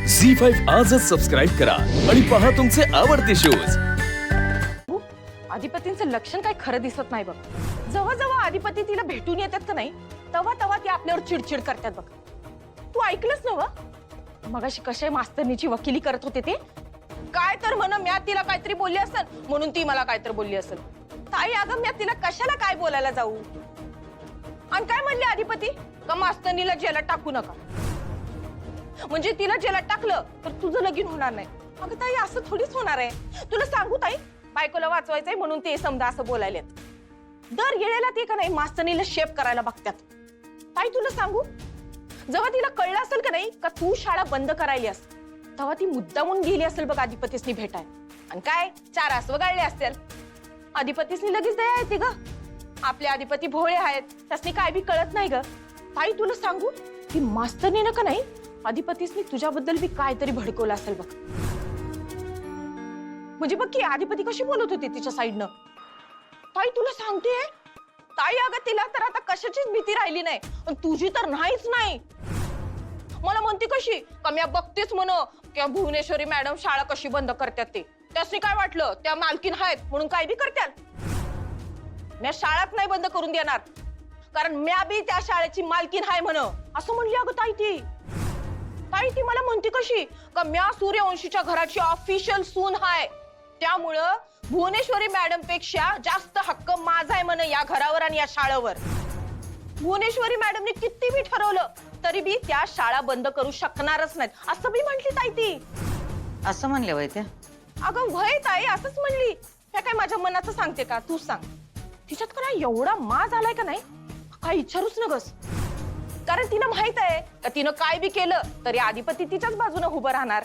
झी5 आजच सबस्क्राईब करा आणि पहा तुमचे आवडते शोज। अधिपतींचं लक्षण काही खरं दिसत नाही बघ। जेव्हा जेव्हा अधिपती तिला भेटून येतात का नाही तेव्हा तेव्हा ती आपल्यावर चिडचिड करतात बघ। तू ऐकलंस ना व मगाशी कशा मास्तरनीची वकिली करत होते ते काय तर म्हण म्या तिला काहीतरी बोलली असेल म्हणून ती मला काहीतरी बोलली असेल। ताई अगं म्या तिला कशाला काय बोलायला जाऊ। आणि काय म्हणले अधिपती का मास्तरनीला जेलात टाकू नका म्हणजे तिला जेलात टाकलं तर तुझं लगीन होणार नाही। अगं ताई असं थोडीच होणार आहे। तुला सांगू ताई बायकोला वाचवायचंय म्हणून ते समजा असं बोलायलेत। दर गेलेला ते का नाही मास्तरनीला शेप करायला बघतात। ताई तुला सांगू जेव्हा तिला कळलं असेल का नाही का तू शाळा बंद करायलीस तेव्हा ती मुद्दामून गेली असेल बघ अधिपतीसनी भेटाय आणि काय चार आसव गाळले असतील। अधिपतीसनी लगेच दया येते ग। आपले अधिपती भोळे आहेत त्यासनी काय बी कळत नाही ग। ताई तुला सांगू ती मास्तरनीनं का नाही अधिपतीसनी तुझ्याबद्दल बी काहीतरी भडकवलं असेल बघ। म्हणजे बघ की अधिपती कशी बोलत होती तिच्या साईडनं। ताई तुला सांगते ताई अगं तिला तर आता कशाचीच भीती राहिली नाही पण तुझी तर नाहीच नाही। मला म्हणते कशी कम्या बघतेच म्हण त्या भुवनेश्वरी मॅडम शाळा कशी बंद करतात ते त्यासनी काय वाटलं त्या मालकीन आहेत म्हणून काय बी करतात। मी शाळाच नाही बंद करून देणार कारण म्या बी त्या शाळेची मालकीन आहे म्हण असं म्हणली अगं ताई ती। ताई ती मला म्हणते कशी का म्या सूर्यवंशीच्या घराची ऑफिशियल सून आहे त्यामुळं भुवनेश्वरी मॅडम पेक्षा जास्त हक्क माझा आहे म्हण या घरावर आणि या शाळेवर। भुवनेश्वरी मॅडमने किती बी ठरवलं तरी बी त्या शाळा बंद करू शकणारच नाहीत असं बी म्हटली ताई ती। असं म्हणले वय त्या अगं वय ताई असंच म्हणली। त्या काय माझ्या मनाचं सांगते का तू सांग। तिच्यात का नाही एवढा माज आलाय का नाही काय विचारूच नगस कारण तिनं माहित आहे का तिनं काय बी केलं तरी अधिपती तिच्याच बाजूने उभं राहणार।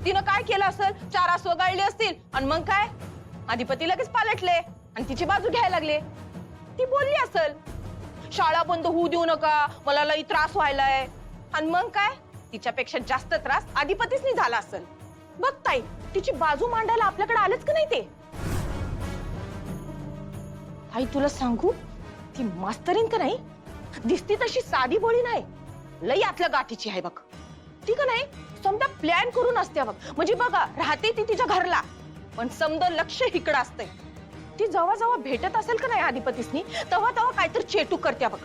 तिनं काय केलं असेल चार आसव गाळले असतील आणि मग काय अधिपती लगेच पालटले आणि तिची बाजू घ्यायला लागले। ती बोलली असेल शाळा बंद होऊ देऊ नका मला लई त्रास व्हायलाय आणि मग काय तिच्यापेक्षा जास्त त्रास अधिपतीसनी झाला असेल। बघ ताई तिची बाजू मांडायला आपल्याकडे आलेच का नाही ते। आई तुला सांगू ती मास्तरीन का नाही दिसती तशी साधी बोळी नाही लई आतल्या गाठीची आहे बघ। ती का नाही समजा प्लॅन करून असते बघ म्हणजे बघा राहते ती तिच्या घरला पण समजा लक्ष इकडं असतंय। ती जेव्हा जेव्हा भेटत असेल का नाही अधिपतीसनी तेव्हा तेव्हा काहीतरी चेटू करत्या बघ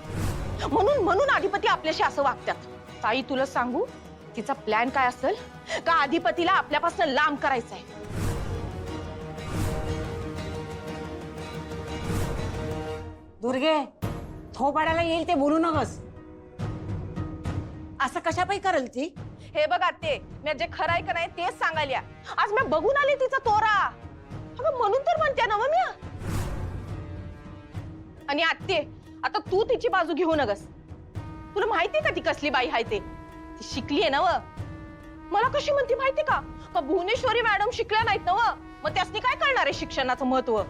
म्हणून अधिपती आपल्याशी असं वागतात। ताई तुला सांगू तिचा प्लॅन काय असेल का अधिपतीला आपल्यापासून लांब करायचं आहे। दुर्गे थोबाडाला येईल ते बोलू नकस। असं कशापायी करेल ती। हे बघ आत्ते मी जे खरं आहे का नाही तेच सांगायला आज मी बघून आले तिचा तोरा अगं म्हणून तर म्हणते ना म्या। आणि आत्ते आता तू तिची बाजू घेऊ नगस। तुला माहिती का ती कसली बाई आहे ते ती शिकली आहे ना व। मला कशी म्हणती माहिती का का भुवनेश्वरी मॅडम शिकल्या नाहीत ना व मग त्यासनी काय कळणार आहे शिक्षणाचं महत्व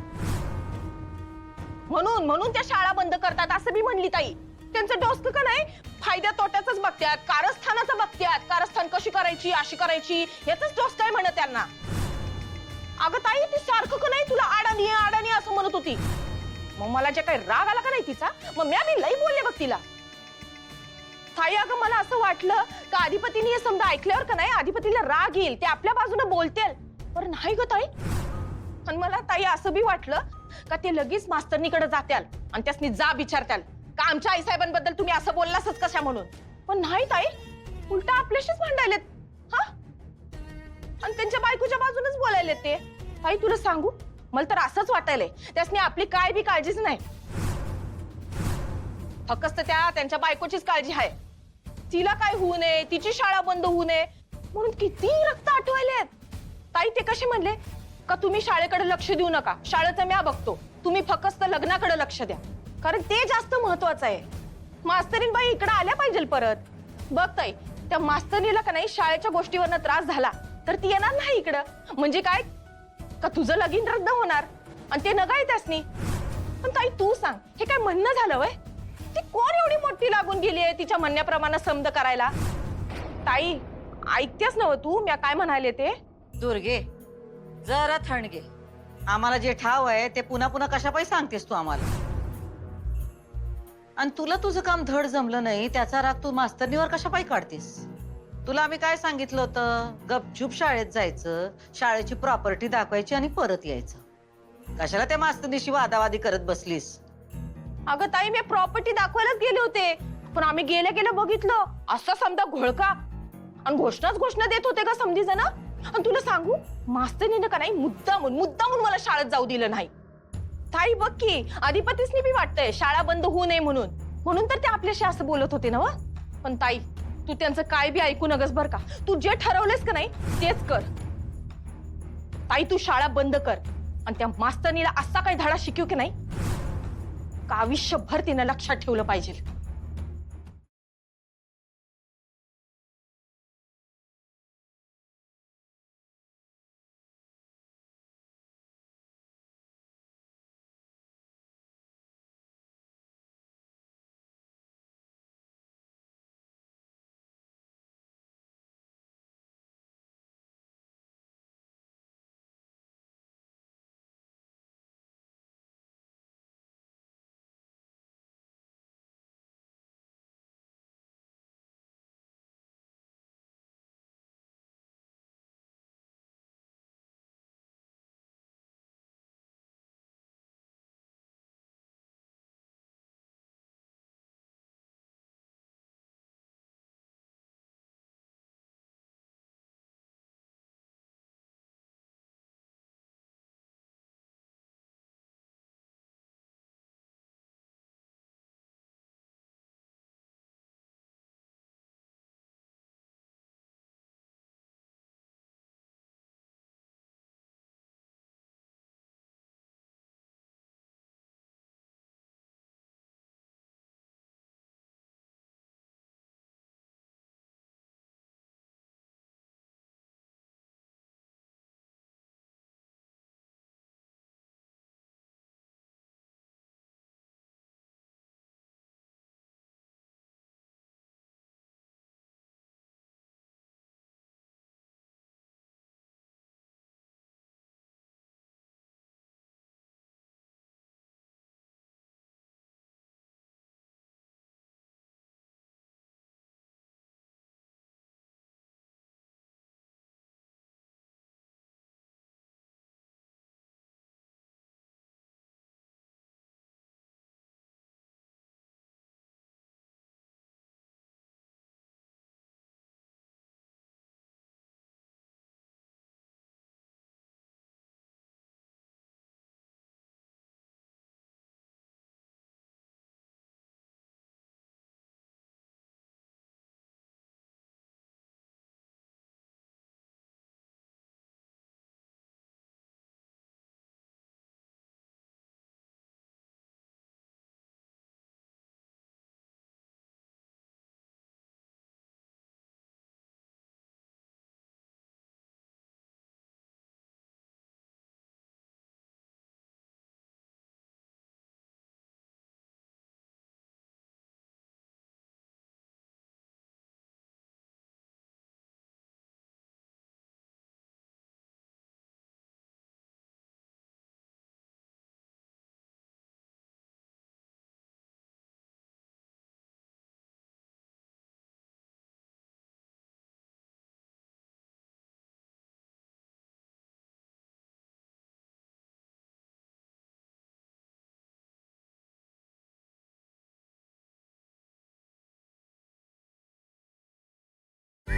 म्हणून त्या शाळा बंद करतात असं बी म्हणली ताई। त्यांचं डोसकं का नाही फायद्या तोट्याच बघतात कारस्थानाचं बघतात कारस्थान कशी करायची अशी करायची याच डोसकं आहे म्हणत त्यांना। अगं ताई ती सारखं का नाही तुला अडाणी असं म्हणत होती मग मला जे काही राग आला का नाही तिचा मग मी लई बोलले बघ तिला। ताई अगं मला असं वाटलं का अधिपतीने हे समजा ऐकल्यावर का नाही अधिपतीला राग येईल ते आपल्या बाजूने बोलतील पण नाही ग ताई। आणि मला ताई असं बी वाटलं का ते लगेच मास्तरनीकडे जात्याल आणि त्यासनी जा विचारत्याल का आमच्या आईसाहेबांबद्दल तुम्ही असं बोललासच कशा म्हणून पण नाही ताई उलटा आपल्याशीच भांडायलेत हा आणि त्यांच्या बायकोच्या बाजूनच बोलायलेत ते। ताई तुला सांगू मला तर असंच वाटायलंय त्यासनी आपली काय बी काळजीच नाही फक्त त्यांच्या बायकोचीच काळजी आहे। तिला काय होऊ नये तिची शाळा बंद होऊ नये म्हणून किती रक्त आठवायलेत। ताई ते कसे म्हणले का तुम्ही शाळेकडे लक्ष देऊ नका शाळेचं म्या बघतो तुम्ही फक्त लग्नाकडे लक्ष द्या कारण ते जास्त महत्वाचं आहे। मास्तरीन बाई इकडे आल्या पाहिजे परत। बघ ताई त्या मास्तरीला का नाही शाळेच्या गोष्टीवरनं त्रास झाला तर ती येणार नाही इकडं म्हणजे काय का तुझं लगीन रद्द होणार आणि ते नगाय त्यासनी। पण ताई तू सांग हे काय म्हणणं झालं वय ती कोण एवढी मोठी लागून गेली आहे तिच्या म्हणण्याप्रमाणे समज करायला। ताई ऐकतेस नव तू मी काय म्हणाले ते। दुर्गे जरा थंड घे आम्हाला जे ठाव आहे ते पुन्हा पुन्हा कशापायी सांगतेस तू आम्हाला। आणि तुला तुझं काम धड जमलं नाही त्याचा राग तू मास्तरनीवर कशापायी काढतेस। तुला आम्ही काय सांगितलं होतं? गपचूप शाळेत जायचं, शाळेची प्रॉपर्टी दाखवायची आणि परत यायचं. कशाला त्या मास्तरनीशी वादावादी करत बसलीस? अगं ताई, मी प्रॉपर्टी दाखवायलाच गेले होते, पण आम्ही गेल्या गेल्या बघितलं असा समजा घोळका आणि घोषणा देत होते का समधी जण. आणि तुला सांगू, मास्तरीने का नाही मुद्दामून मला शाळेत जाऊ दिलं नाही. ताई बघ की, अधिपतीसनी बी वाटतंय शाळा बंद होऊ नये म्हणून तर ते आपल्याशी असं बोलत होते ना. पण ताई, तू त्यांचं काय बी ऐकू नगस बर का. तू जे ठरवलेस का नाही तेच कर. ताई, तू शाळा बंद कर आणि त्या मास्तरीला असा काही धडा शिकव की नाही का आयुष्यभर तिनं लक्षात ठेवलं पाहिजे.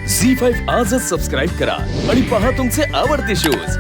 झी 5 आजच सबस्क्राईब करा आणि पहा तुमचे आवडते शोज